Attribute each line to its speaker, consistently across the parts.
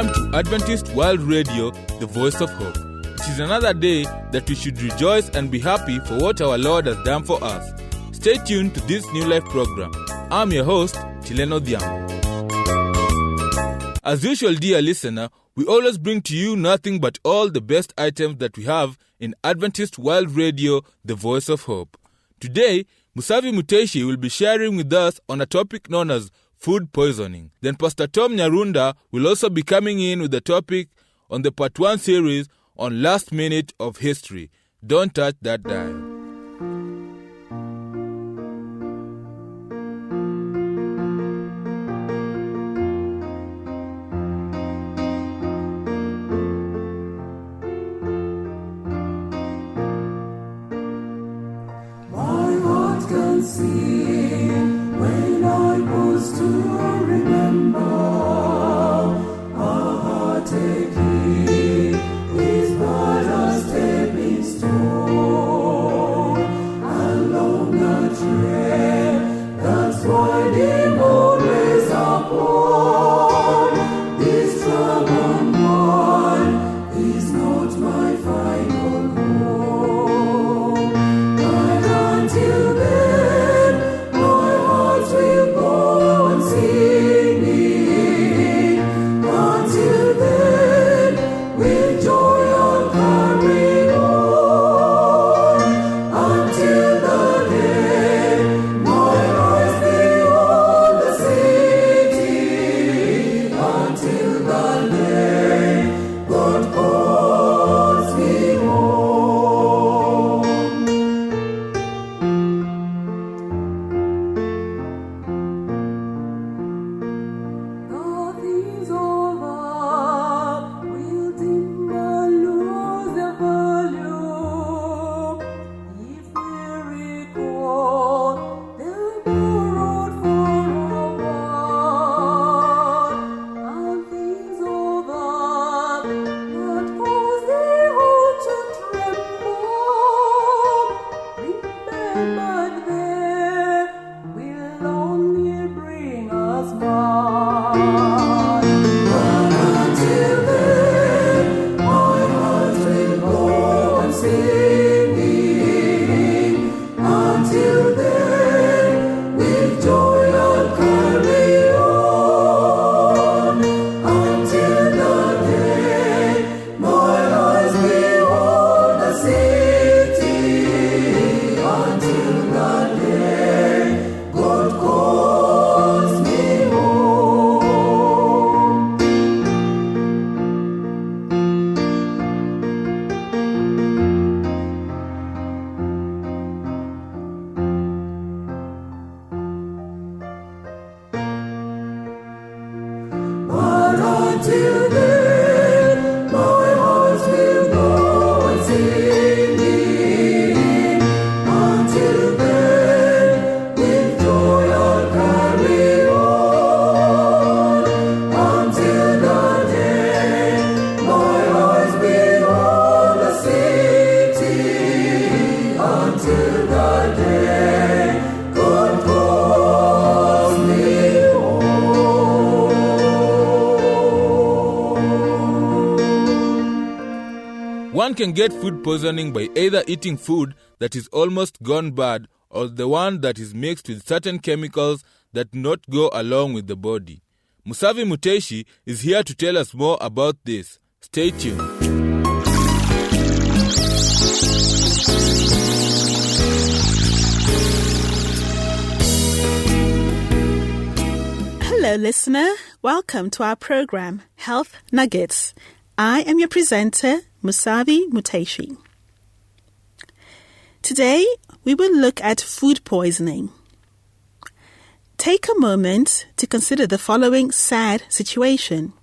Speaker 1: Welcome to Adventist World Radio, the voice of hope. It is another day that we should rejoice and be happy for what our Lord has done for us. Stay tuned to this New Life program. I'm your host, Tileno Dhiambo. As usual, dear listener, we always bring to you nothing but all the best items that we have in Adventist World Radio, the voice of hope. Today, Musavi Muteshi will be sharing with us on a topic known as food poisoning. Then Pastor Tom Nyarunda will also be coming in with the topic on the Part 1 series on Last Minute of History. Don't touch that dial.
Speaker 2: Sing when I pause to remember a heartache is but a stepping stone along a trail that's winding always upward. This troubled one is not my final home, but until then
Speaker 1: One can get food poisoning by either eating food that is almost gone bad or the one that is mixed with certain chemicals that do not go along with the body. Musavi Muteshi is here to tell us more about this. Stay tuned.
Speaker 3: Hello, listener. Welcome to our program, Health Nuggets. I am your presenter, Musavi Muteshi. Today, we will look at food poisoning. Take a moment to consider the following sad situation.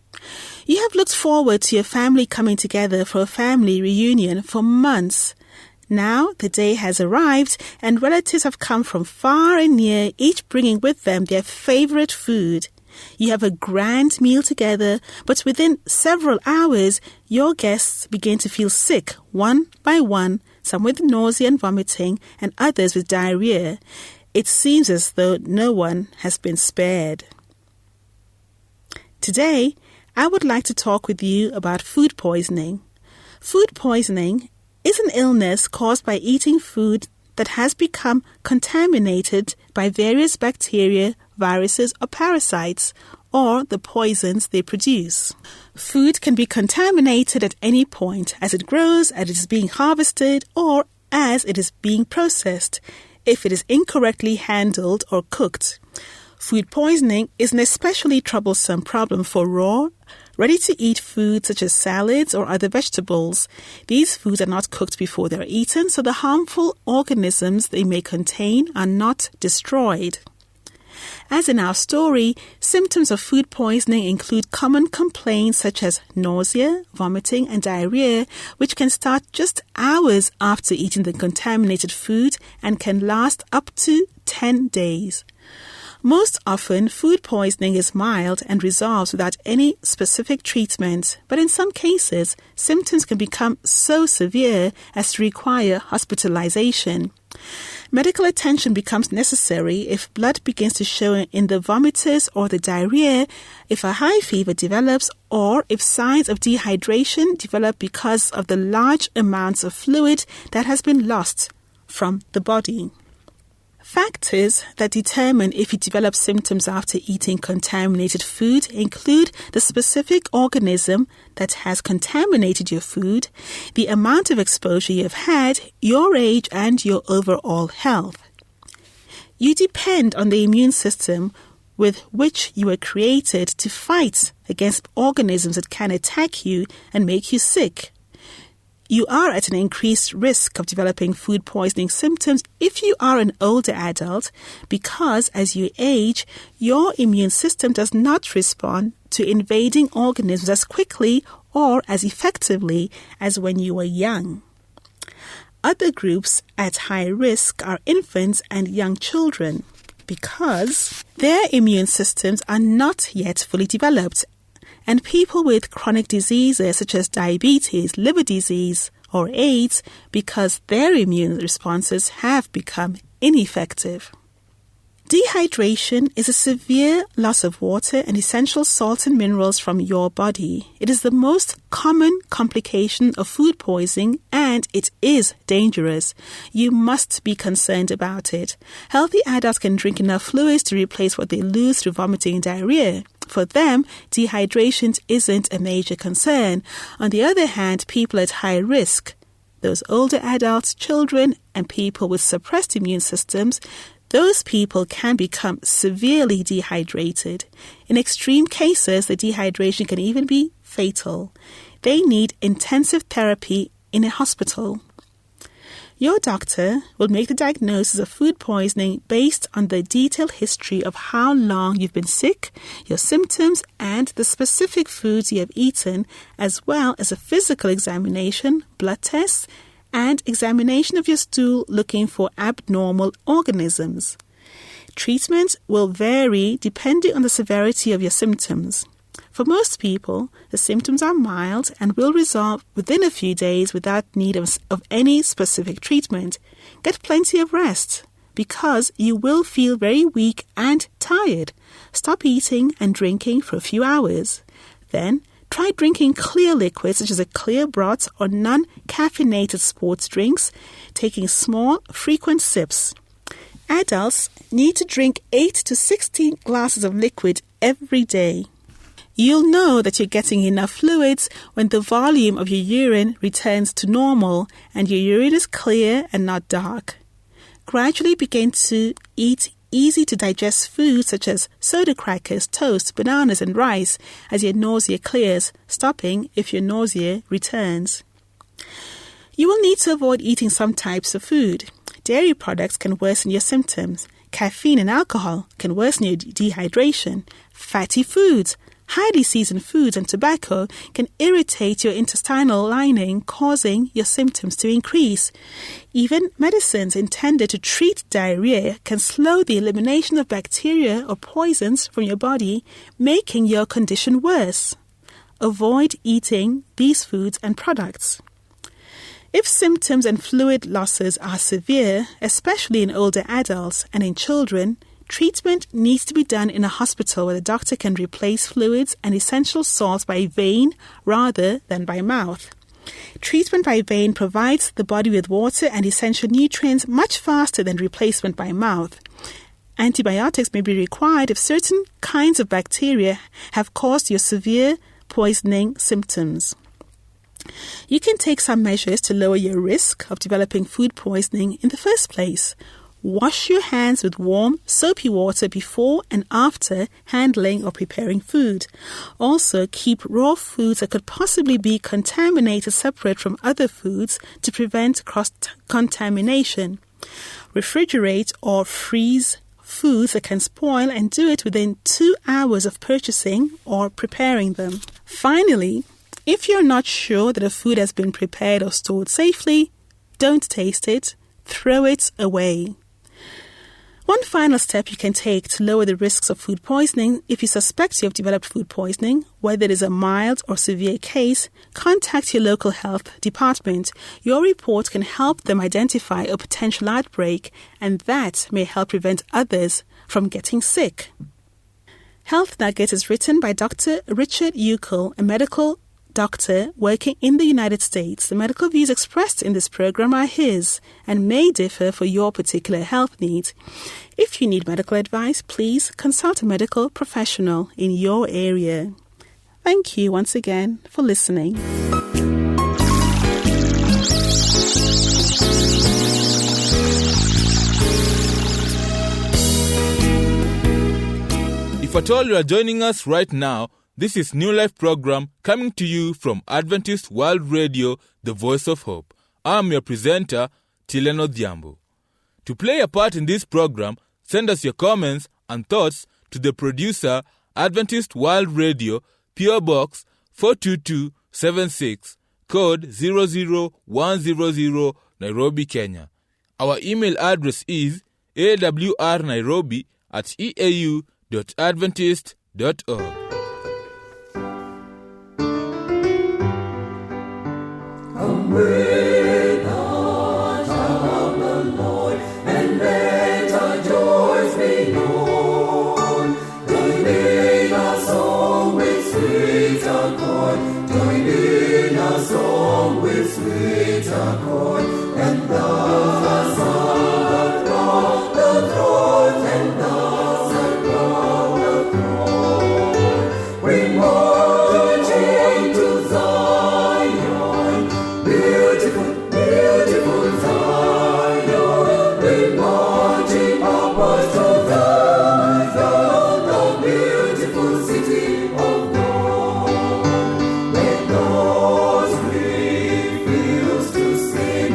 Speaker 3: You have looked forward to your family coming together for a family reunion for months. Now the day has arrived and relatives have come from far and near, each bringing with them their favorite food. You have a grand meal together, but within several hours, your guests begin to feel sick one by one, some with nausea and vomiting, and others with diarrhea. It seems as though no one has been spared. Today, I would like to talk with you about food poisoning. Food poisoning is an illness caused by eating food that has become contaminated by various bacteria, viruses, or parasites, or the poisons they produce. Food can be contaminated at any point as it grows, as it is being harvested, or as it is being processed, if it is incorrectly handled or cooked. Food poisoning is an especially troublesome problem for raw, ready-to-eat foods such as salads or other vegetables. These foods are not cooked before they are eaten, so the harmful organisms they may contain are not destroyed. As in our story, symptoms of food poisoning include common complaints such as nausea, vomiting, and diarrhea, which can start just hours after eating the contaminated food and can last up to 10 days. Most often, food poisoning is mild and resolves without any specific treatment, but in some cases, symptoms can become so severe as to require hospitalization. Medical attention becomes necessary if blood begins to show in the vomitus or the diarrhea, if a high fever develops, or if signs of dehydration develop because of the large amounts of fluid that has been lost from the body. Factors that determine if you develop symptoms after eating contaminated food include the specific organism that has contaminated your food, the amount of exposure you have had, your age, and your overall health. You depend on the immune system with which you were created to fight against organisms that can attack you and make you sick. You are at an increased risk of developing food poisoning symptoms if you are an older adult because as you age, your immune system does not respond to invading organisms as quickly or as effectively as when you were young. Other groups at high risk are infants and young children because their immune systems are not yet fully developed, and people with chronic diseases such as diabetes, liver disease, or AIDS because their immune responses have become ineffective. Dehydration is a severe loss of water and essential salts and minerals from your body. It is the most common complication of food poisoning and it is dangerous. You must be concerned about it. Healthy adults can drink enough fluids to replace what they lose through vomiting and diarrhea. For them, dehydration isn't a major concern. On the other hand, people at high risk, those older adults, children, and people with suppressed immune systems, those people can become severely dehydrated. In extreme cases, the dehydration can even be fatal. They need intensive therapy in a hospital. Your doctor will make the diagnosis of food poisoning based on the detailed history of how long you've been sick, your symptoms, and the specific foods you have eaten, as well as a physical examination, blood tests, and examination of your stool looking for abnormal organisms. Treatment will vary depending on the severity of your symptoms. For most people, the symptoms are mild and will resolve within a few days without need of any specific treatment. Get plenty of rest because you will feel very weak and tired. Stop eating and drinking for a few hours. Then, try drinking clear liquids such as a clear broth or non-caffeinated sports drinks, taking small, frequent sips. Adults need to drink 8 to 16 glasses of liquid every day. You'll know that you're getting enough fluids when the volume of your urine returns to normal and your urine is clear and not dark. Gradually begin to eat easy-to-digest foods such as soda crackers, toast, bananas, and rice as your nausea clears, stopping if your nausea returns. You will need to avoid eating some types of food. Dairy products can worsen your symptoms. Caffeine and alcohol can worsen your dehydration. Fatty foods, highly seasoned foods, and tobacco can irritate your intestinal lining, causing your symptoms to increase. Even medicines intended to treat diarrhea can slow the elimination of bacteria or poisons from your body, making your condition worse. Avoid eating these foods and products. If symptoms and fluid losses are severe, especially in older adults and in children, Treatment needs to be done in a hospital where the doctor can replace fluids and essential salts by vein rather than by mouth. Treatment by vein provides the body with water and essential nutrients much faster than replacement by mouth. Antibiotics may be required if certain kinds of bacteria have caused your severe poisoning symptoms. You can take some measures to lower your risk of developing food poisoning in the first place. Wash your hands with warm, soapy water before and after handling or preparing food. Also, keep raw foods that could possibly be contaminated separate from other foods to prevent cross-contamination. Refrigerate or freeze foods that can spoil and do it within 2 hours of purchasing or preparing them. Finally, if you're not sure that a food has been prepared or stored safely, don't taste it, throw it away. One final step you can take to lower the risks of food poisoning: if you suspect you have developed food poisoning, whether it is a mild or severe case, contact your local health department. Your report can help them identify a potential outbreak, and that may help prevent others from getting sick. Health Nugget is written by Dr. Richard Uckel, a medical doctor working in the United States. The medical views expressed in this program are his and may differ for your particular health needs. If you need medical advice, please consult a medical professional in your area. Thank you once again for listening.
Speaker 1: If at all you are joining us right now, this is New Life program coming to you from Adventist World Radio, the Voice of Hope. I'm your presenter, Tileno Diambo. To play a part in this program, send us your comments and thoughts to the producer, Adventist World Radio, PO Box 42276, code 00100, Nairobi, Kenya. Our email address is awrnairobi@eau.adventist.org.
Speaker 2: With the child of the Lord, and let our joys be known. Join in a song with sweet accord. Join in a song with sweet accord. And thus around the throne, and thus around the throne. Bring marching to Zion. Beautiful, beautiful Zion, bring marching upwards to Zion, the beautiful city of God. Let those refuse to sin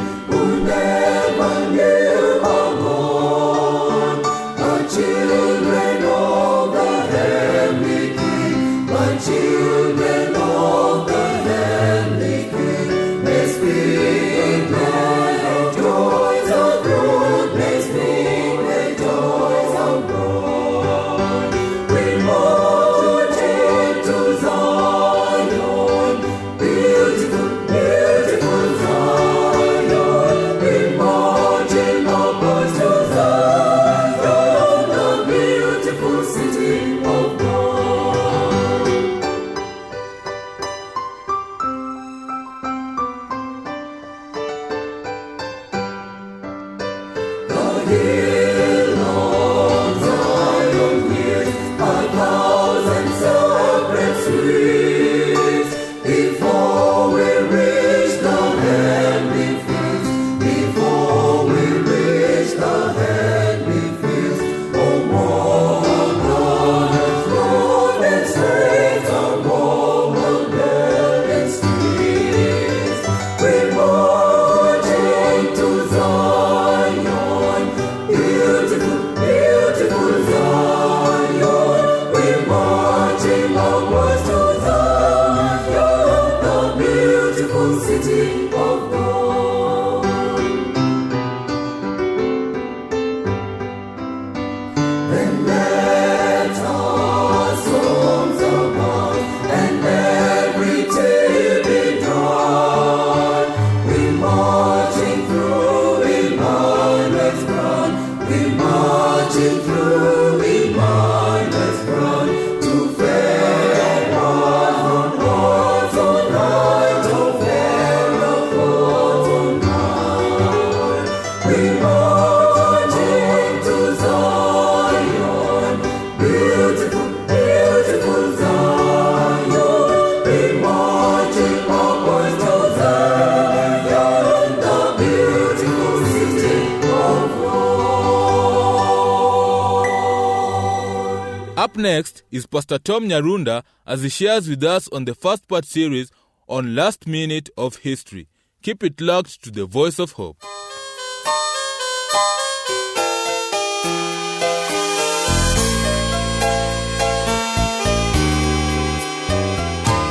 Speaker 1: next is Pastor Tom Nyarunda as he shares with us on the first part series on Last Minute of History. Keep it locked to the Voice of Hope.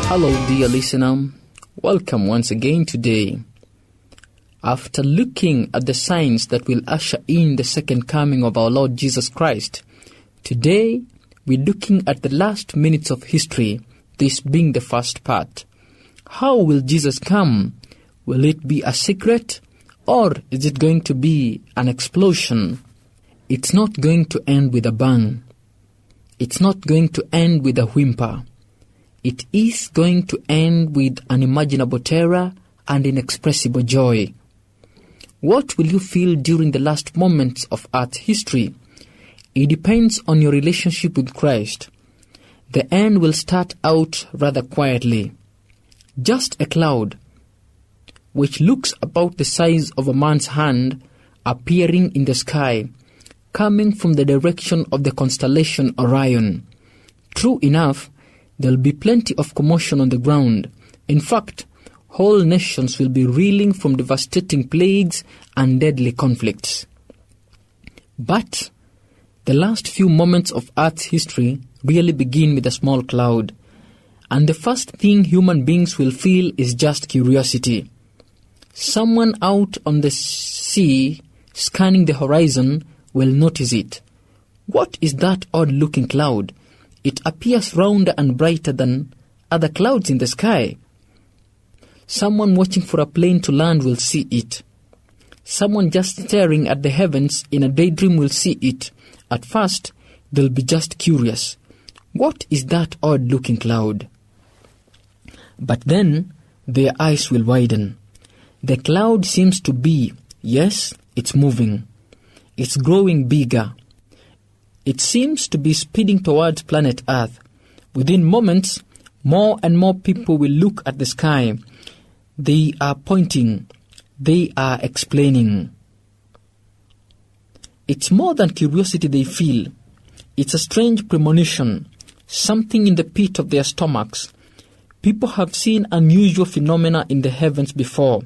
Speaker 4: Hello, dear listener. Welcome once again today. After looking at the signs that will usher in the second coming of our Lord Jesus Christ, today we're looking at the last minutes of history, this being the first part. How will Jesus come? Will it be a secret, or is it going to be an explosion? It's not going to end with a bang. It's not going to end with a whimper. It is going to end with unimaginable terror and inexpressible joy. What will you feel during the last moments of Earth's history? It depends on your relationship with Christ. The end will start out rather quietly. Just a cloud, which looks about the size of a man's hand, appearing in the sky, coming from the direction of the constellation Orion. True enough, there will be plenty of commotion on the ground. In fact, whole nations will be reeling from devastating plagues and deadly conflicts. But the last few moments of Earth's history really begin with a small cloud. And the first thing human beings will feel is just curiosity. Someone out on the sea scanning the horizon will notice it. What is that odd-looking cloud? It appears rounder and brighter than other clouds in the sky. Someone watching for a plane to land will see it. Someone just staring at the heavens in a daydream will see it. At first, they'll be just curious. What is that odd-looking cloud? But then, their eyes will widen. The cloud seems to be, yes, it's moving. It's growing bigger. It seems to be speeding towards planet Earth. Within moments, more and more people will look at the sky. They are pointing. They are explaining. It's more than curiosity they feel. It's a strange premonition, something in the pit of their stomachs. People have seen unusual phenomena in the heavens before.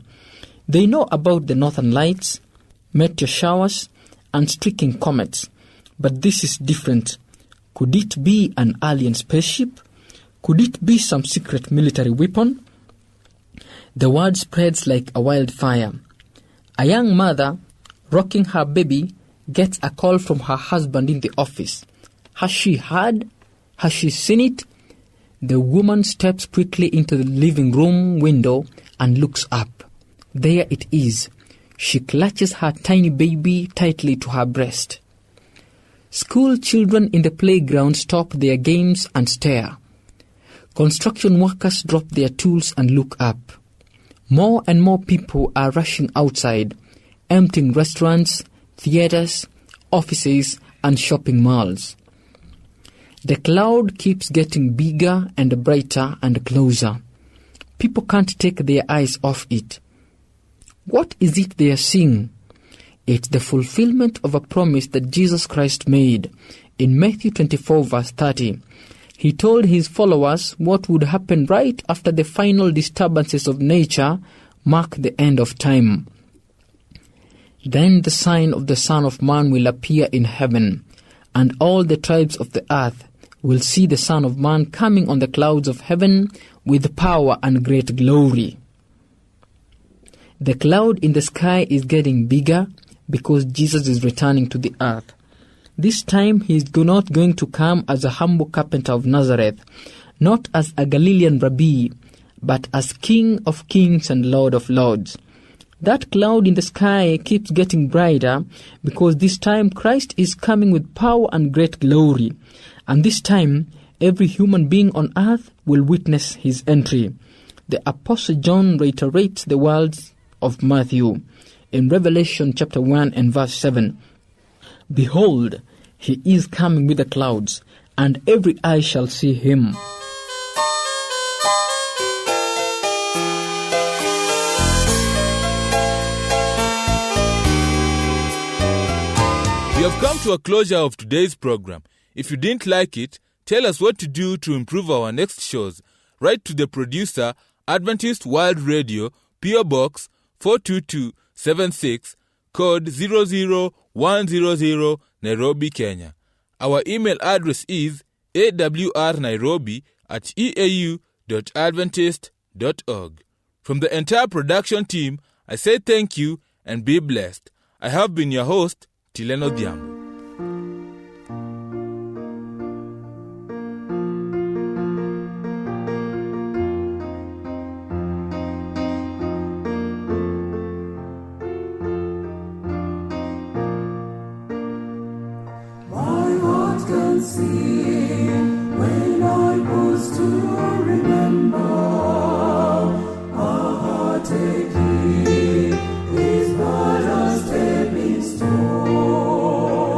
Speaker 4: They know about the northern lights, meteor showers, and streaking comets. But this is different. Could it be an alien spaceship? Could it be some secret military weapon? The word spreads like a wildfire. A young mother, rocking her baby, gets a call from her husband in the office. Has she heard? Has she seen it? The woman steps quickly into the living room window and looks up. There it is. She clutches her tiny baby tightly to her breast. School children in the playground stop their games and stare. Construction workers drop their tools and look up. More and more people are rushing outside, emptying restaurants, theaters, offices, and shopping malls. The cloud keeps getting bigger and brighter and closer. People can't take their eyes off it. What is it they are seeing? It's the fulfillment of a promise that Jesus Christ made. In Matthew 24 verse 30, he told his followers what would happen right after the final disturbances of nature mark the end of time. Then the sign of the Son of Man will appear in heaven, and all the tribes of the earth will see the Son of Man coming on the clouds of heaven with power and great glory. The cloud in the sky is getting bigger because Jesus is returning to the earth. This time he is not going to come as a humble carpenter of Nazareth, not as a Galilean rabbi, but as King of kings and Lord of lords. That cloud in the sky keeps getting brighter because this time Christ is coming with power and great glory. And this time, every human being on earth will witness his entry. The Apostle John reiterates the words of Matthew in Revelation chapter 1 and verse 7. Behold, he is coming with the clouds, and every eye shall see him.
Speaker 1: We have come to a closure of today's program. If you didn't like it, Tell us what to do to improve our next shows. Write to the producer, Adventist World Radio, P.O. Box 42276, code 00100, Nairobi, Kenya. Our email address is awrnairobi@eau.adventist.org. From the entire production team, I say thank you and be blessed. I have been your host, Tileno Diambo.
Speaker 2: My heart can sing when I pause to remember a heartache is but a stepping stone.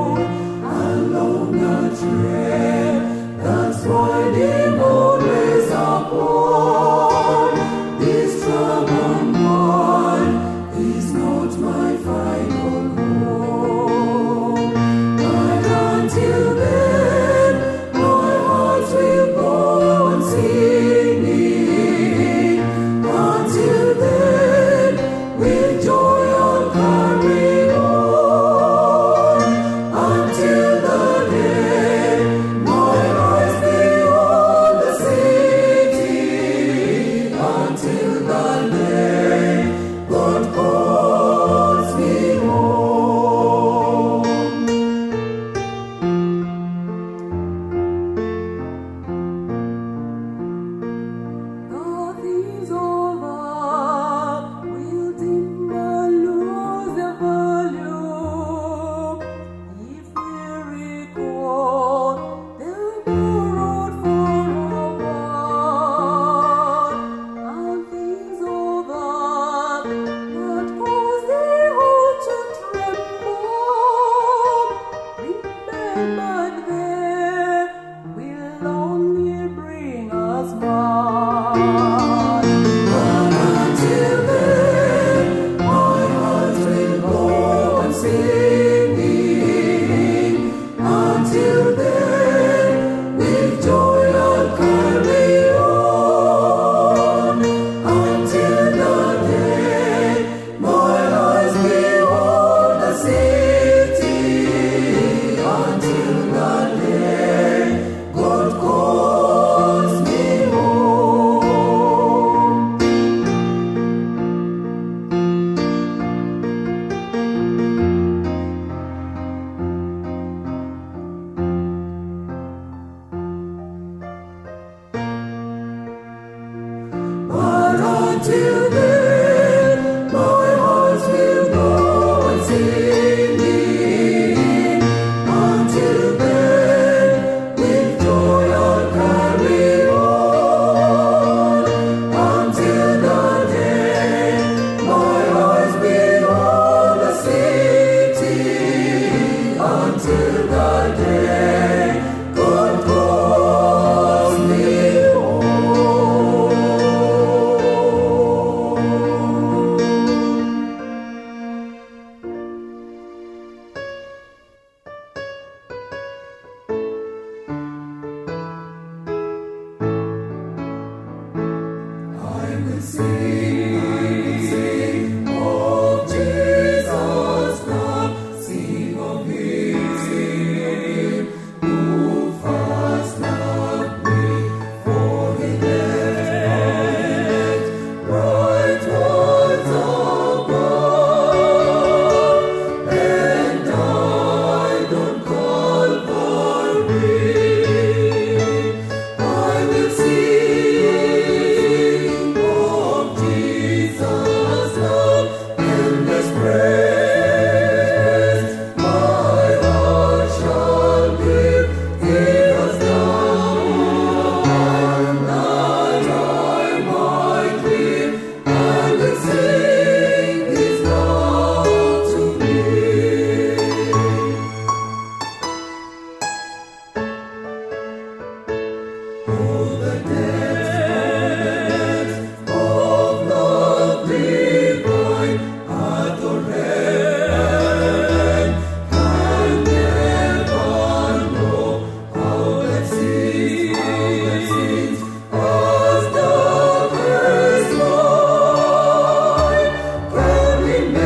Speaker 2: Amen.